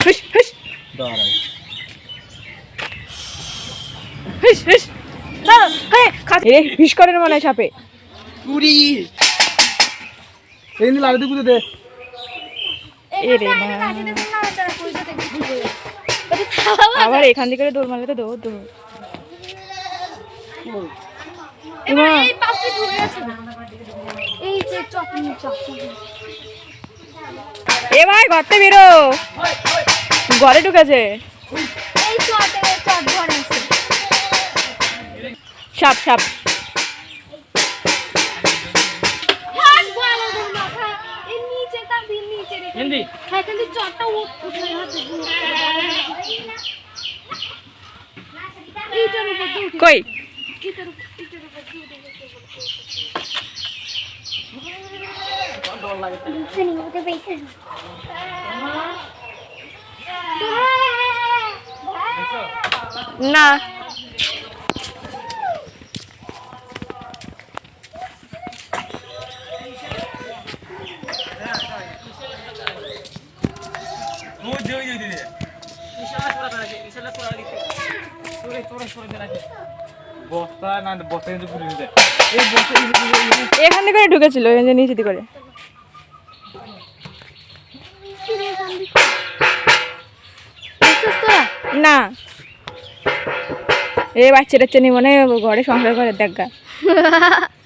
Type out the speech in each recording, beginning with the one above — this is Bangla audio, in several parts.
হুস হুস হুস হুস হিস করে মনে হয় সাপে। উড়ি এই নি লাড়তে কুদে দে আবার এখান থেকে দৌড় মারলে তো দৌড় দৌড়। এ ভাই ঘরতে বেরো, ঘরে ঢুকেছে সাপ সাপ। কই না বস্তা না বস্তা কিন্তু পুড়ে যায়। এখান থেকে ঢুকেছিল নিচে দিকে করে। না এ বাচ্চা টাচ্চা নিয়ে মনে হয় ঘরে সংসার করে দেখা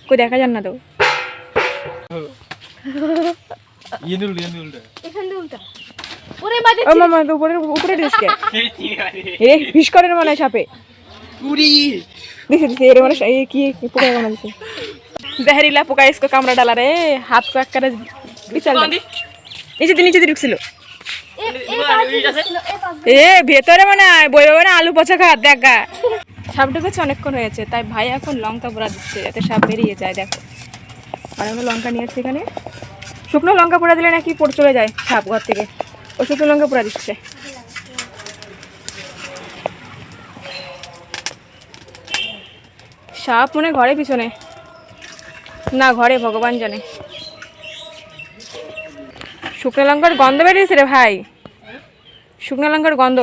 কই দেখা যান না তো। ও মামা তো উপরে উপরে ঢুসকে এ হিস করে মনে হয় সাপে। উড়ি दिसे दिसे ये वाला ये की पोका बना दिसे जहरीला पोका इसको कामड़ा डाला रे हाथ को एक करे बिचल नीचे ঢুকছিল এ ভেতরে মানে বইবে মানে আলু পচা খা দেখা। সাপ ঢুকেছে অনেকক্ষণ হয়েছে, তাই ভাই এখন লঙ্কা পোড়া দিচ্ছে যাতে সাপ বেরিয়ে যায়। দেখো আর আমি লঙ্কা নিয়েছি এখানে, শুকনো লঙ্কা পোড়া দিলে নাকি পড়ে চলে যায় সাপ ঘর থেকে, ও শুকনো লঙ্কা পোড়া দিচ্ছে। সাপ মনে ঘরে পিছনে না ঘরে, ভগবান জানে। শুকনো লঙ্কার গন্ধ বেরিয়েছে রে ভাই, শুকনো লঙ্কার গন্ধ।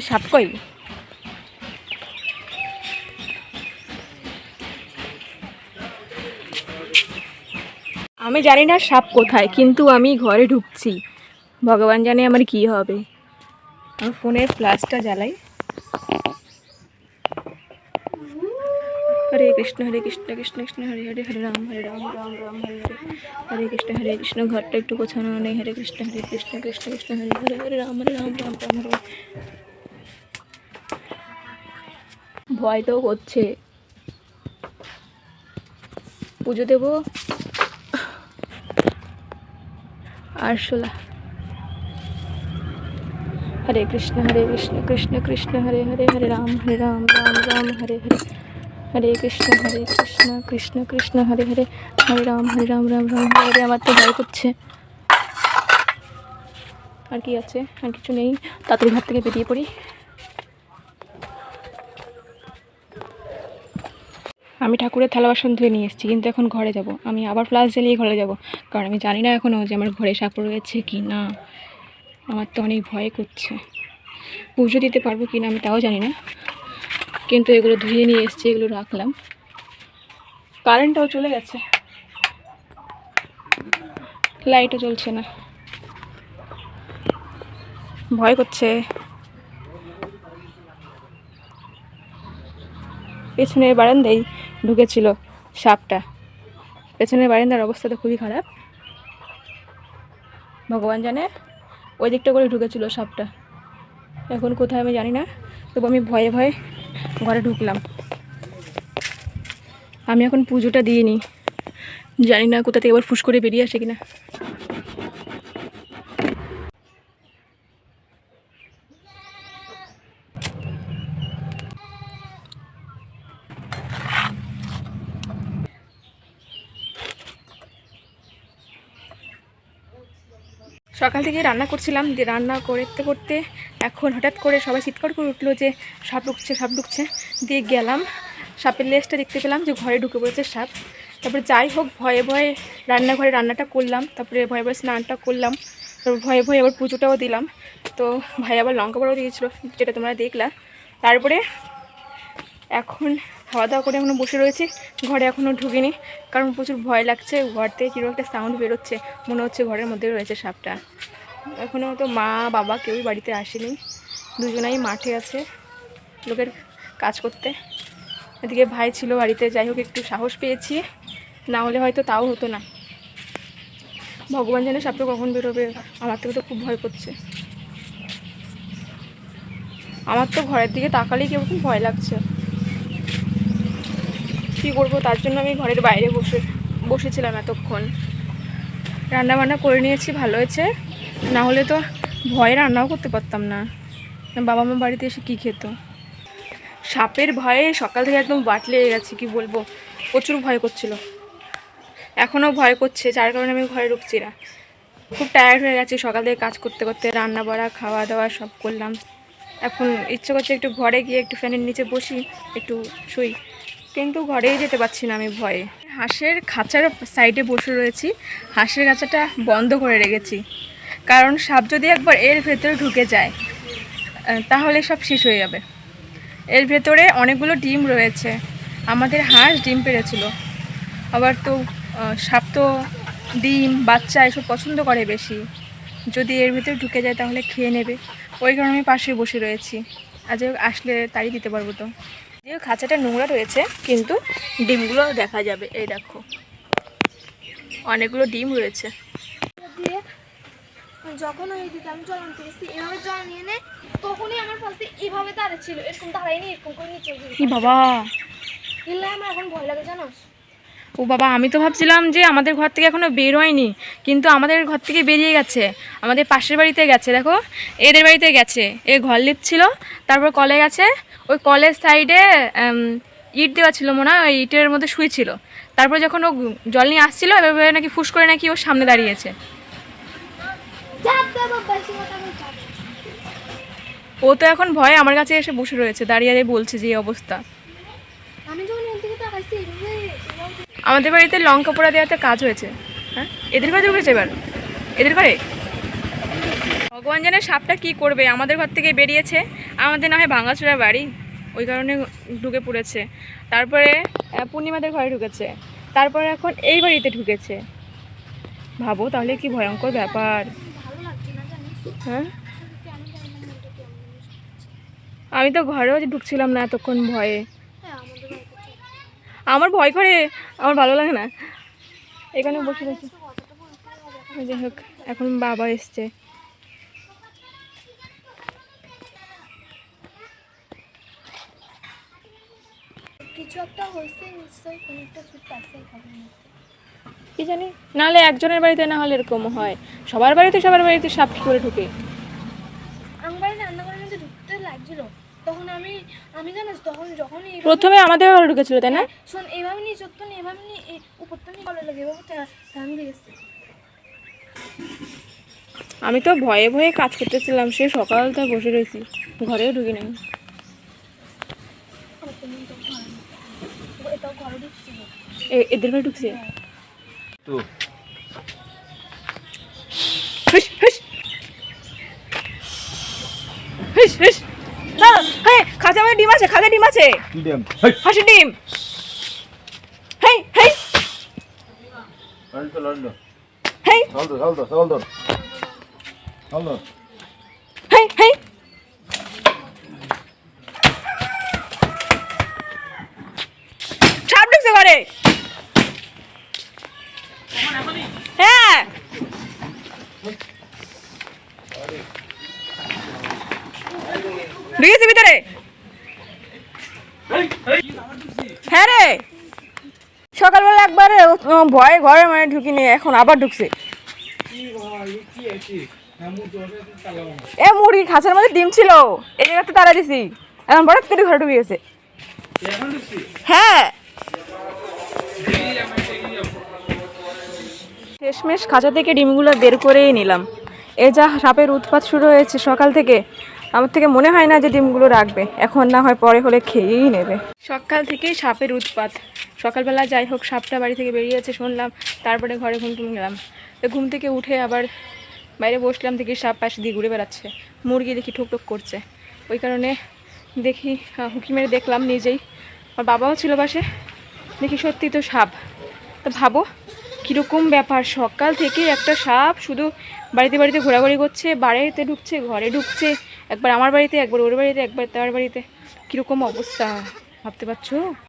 সাপ কই? আমি জানি না সাপ কোথায়, কিন্তু আমি ঘরে ঢুকছি, ভগবান জানে আমার কি হবে। আমার ফোনের ফ্ল্যাশটা জ্বালাই। हरे कृष्ण कृष्ण कृष्ण हरे हरे हरे राम राम राम हरे कृष्ण घरटा একটু গোছানো নেই। हरे कृष्ण कृष्ण कृष्ण हरे हरे हरे राम राम हरे। ভয় তো হচ্ছে, পুজো দেব আরশোলা। हरे कृष्ण कृष्ण कृष्ण हरे हरे हरे राम राम राम हरे हरे। हरे कृष्ण कृष्ण कृष्ण हरे हरे हरे राम राम राम हरे। আমার তো ভয় করছে, আর কি আছে, আর কিছু নেই। তাড়াতাড়ি ঘর থেকে বেরিয়ে পড়ি। আমি ঠাকুরের থালা বাসন ধুয়ে নিয়ে এসেছি, কিন্তু এখন ঘরে যাব। আমি আবার ফ্লাশ জ্বালিয়ে ঘরে যাব, কারণ আমি জানি না এখনও যে আমার ঘরে সাপ রয়েছে কি না। আমার তো অনেক ভয় করছে, পুজো দিতে পারবো কি না আমি তাও জানি না। কিন্তু এগুলো ধুয়ে নিয়ে এসেছি, এগুলো রাখলাম। কারেন্টটাও চলে গেছে, লাইটও জ্বলছে না, ভয় করছে। পেছনের বারান্দায় ঢুকেছিল সাপটা, পেছনের বারান্দার অবস্থা তো খুবই খারাপ, ভগবান জানে। ওই দিকটা করে ঢুকেছিল সাপটা, এখন কোথায় আমি জানি না। তবু আমি ভয়ে ভয়ে ঘরে ঢুকলাম। আমি এখন পুজোটা দিয়ে নিই, জানি না কোথা থেকে আবার ফুস করে বেরিয়ে আসে কিনা। সকাল থেকে রান্না করছিলাম, যে রান্না করতে করতে এখন হঠাৎ করে সবাই চিৎকার করে উঠলো যে সাপ ঢুকছে। দিয়ে গেলাম, সাপের লেজটা দেখতে পেলাম যে ঘরে ঢুকে পড়েছে সাপ। তারপরে যাই হোক ভয়ে ভয়ে রান্নাঘরে রান্নাটা করলাম, তারপরে ভয়ে ভয়ে স্নানটা করলাম, ভয়ে ভয়ে আবার পুজোটাও দিলাম। তো ভাই আবার লঙ্কা বড়াও দিয়েছিলো, যেটা তোমরা দেখলা। তারপরে এখন খাওয়া দাওয়া করে এখনও বসে রয়েছি, ঘরে এখনও ঢুকিনি, কারণ প্রচুর ভয় লাগছে। ঘর থেকে কীরকম একটা সাউন্ড বেরোচ্ছে, মনে হচ্ছে ঘরের মধ্যে রয়েছে সাপটা। এখনও তো মা বাবা কেউই বাড়িতে আসেনি, দুজনেই মাঠে আছে লোকের কাজ করতে। এদিকে ভাই ছিল বাড়িতে, যাই হোক একটু সাহস পেয়েছি, না হলে হয়তো তাও হতো না। ভগবান জানে সাপটা কখন বেরোবে, আমার থেকে তো খুব ভয় করছে। আমার তো ঘরের দিকে তাকালেই কেমন ভয় লাগছে। কী করবো, তার জন্য আমি ঘরের বাইরে বসেছিলাম এতক্ষণ। রান্না বান্না করে নিয়েছি, ভালো হয়েছে, না হলে তো ভয়ে রান্নাও করতে পারতাম না। বাবা মা বাড়িতে এসে কী খেত। সাপের ভয়ে সকাল থেকে একদম বাট লেগে গেছে, কি বলবো, প্রচুর ভয় করছিল, এখনও ভয় করছে, যার কারণে আমি ঘরে ঢুকছি না। খুব টায়ার্ড হয়ে গেছি সকাল থেকে কাজ করতে করতে, রান্না বাড়া খাওয়া দাওয়া সব করলাম। এখন ইচ্ছে করছে একটু ঘরে গিয়ে একটু ফ্যানের নিচে বসি, একটু শুই, কিন্তু ঘরেই যেতে পারছি না আমি ভয়ে। হাঁসের খাঁচার সাইডে বসে রয়েছি, হাঁসের খাঁচাটা বন্ধ করে রেখেছি, কারণ সাপ যদি একবার এর ভেতরে ঢুকে যায় তাহলে সব শেষ হয়ে যাবে। এর ভেতরে অনেকগুলো ডিম রয়েছে, আমাদের হাঁস ডিম পেড়েছিল। আবার তো সাপ তো ডিম বাচ্চা এসব পছন্দ করে বেশি, যদি এর ভেতরে ঢুকে যায় তাহলে খেয়ে নেবে। ওই কারণে আমি পাশে বসে রয়েছি, আজ আসলে তাড়ি দিতে পারবো। তো যে খাঁচাটা নোংরা রয়েছে, কিন্তু ডিমগুলো দেখা যাবে, এই দেখো অনেকগুলো ডিম রয়েছে। যখন ওই দিকে আমি জল আনতে গেছি, এভাবে জল নিয়ে নে, তখনই আমার পাশে এভাবে দাঁড়িয়েছিল, এরকম দাঁড়ায়নি, এরকম করে নিচে কি বাবা, এলে আমার এখন ভয় লাগে জানোস। ও বাবা, আমি তো ভাবছিলাম যে আমাদের ঘর থেকে এখনো বের হয়নি, কিন্তু আমাদের ঘর থেকে বেরিয়ে গেছে, আমাদের পাশের বাড়িতে গেছে, দেখো এদের বাড়িতে গেছে, এ ঘর লিপছিল, তারপর কলে গেছে, ওই কলের সাইডে ইট দেওয়া ছিল মনে হয়, ওই ইটের মধ্যে শুয়েছিল। তারপর যখন ও জল নিয়ে আসছিল, এভাবে নাকি ফুস করে নাকি ওর সামনে দাঁড়িয়েছে। ও তো এখন ভয়ে আমার কাছে এসে বসে রয়েছে, দাঁড়িয়ে বলছে যে এই অবস্থা। আমি যখন এর দিকে তাকাইছি, আমাদের বাড়িতে লঙ্কা পোড়া দেওয়াতে কাজ হয়েছে। হ্যাঁ, এদের ঘরে ঢুকেছে এবার, এদের ঘরে ভগবান জানে সাপটা কি করবে। আমাদের ঘর থেকে বেরিয়েছে, আমাদের না হয় ভাঙাচোরা বাড়ি, ওই কারণে ঢুকে পড়েছে। তারপরে পূর্ণিমাদের ঘরে ঢুকেছে, তারপরে এখন এই বাড়িতে ঢুকেছে। ভাবো তাহলে কি ভয়ঙ্কর ব্যাপার। ভালো লাগছে না জানিস, হ্যাঁ, আমি জানি না মনটা কেমন জিনিস। আমি তো ঘরেও ঢুকছিলাম না এতক্ষণ ভয়ে। হ্যাঁ, আমাদের বাড়িতে চল। আমার ভয় করে, আমার ভালো লাগে না এখানে বসে রয়েছে। কথাটা বলতে হবে। যাই হোক, এখন বাবা এসছে। কিছু একটা হয়েছে নিশ্চয়ই, কোনো একটা সুট আছে খাবার মধ্যে। কি জানি, নাহলে একজনের বাড়িতে না হলে এরকম হয়, সবার বাড়িতে সাপ কি করে ঢুকে। আমার বাড়ি রান্নাঘরের মধ্যে ঢুকতে লাগছিল, তখন আমি জানিস, তখন যখন প্রথমে আমাদের ঘরে ঢুকেছিল, তাই না? শোন, এইভাবে নিয়ে চোখ তো নিয়ে, এভাবে নিয়ে উপর তো নিয়ে ভালো লাগে, এভাবে টান দিয়েছে। আমি তো ভয়ে ভয়ে কাজ করতেছিলাম, সে সকাল থেকে বসে রয়েছি, ঘরেও ঢুকি নাই। এটাও ঘরে ঢুকছিল। এদের ঘরে ঢুকছে তো হুস, হুস। হুস, হুস। না, হ্যাঁ, খাঁচা মধ্যে ডিম আছে, খাঁচা ডিম আছে, কি ডিম? হেই, হাসির ডিম। হেই হেই লন্ডন হেই হলদর হেই হেই। সাপ ঢুকছে ঘরে। হ্যাঁ, ঢুকেছে ভিতরে। হ্যাঁ রে, সকালবেলা একবার ভয়ে ঘরে মানে ঢুকিনি, এখন আবার ঢুকছে। এ মুরগি খাঁচার মধ্যে ডিম ছিল, এই জায়গাতে তাড়া দিছি, এখন বড় করে ঘরে ঢুকে গেছে। হ্যাঁ, শেষমেশ খাঁচা থেকে ডিমগুলো বের করেই নিলাম। এ যা সাপের উৎপাত শুরু হয়েছে সকাল থেকে, আমার থেকে মনে হয় না যে ডিমগুলো রাখবে, এখন না হয় পরে হলে খেয়েই নেবে। সকাল থেকেই সাপের উৎপাত। সকালবেলা যাই হোক সাপটা বাড়ি থেকে বেরিয়েছে শুনলাম, তারপরে ঘরে ঘুম গেলাম। তো ঘুম থেকে উঠে আবার বাইরে বসলাম, দেখি সাপ পাশে দিয়ে ঘুরে বেড়াচ্ছে, মুরগি দেখি ঠুকঠুক করছে। ওই কারণে দেখি হুকি মেরে দেখলাম নিজেই, আর বাবাও ছিল পাশে, দেখি সত্যি তো সাপ। তো ভাবো কীরকম ব্যাপার, সকাল থেকে একটা সাপ শুধু বাড়িতে বাড়িতে ঘোরাঘুরি করছে, বাড়িতে ঢুকছে, ঘরে ঢুকছে, একবার আমার বাড়িতে, একবার ওর বাড়িতে, একবার তার বাড়িতে। কীরকম অবস্থা ভাবতে পারছো?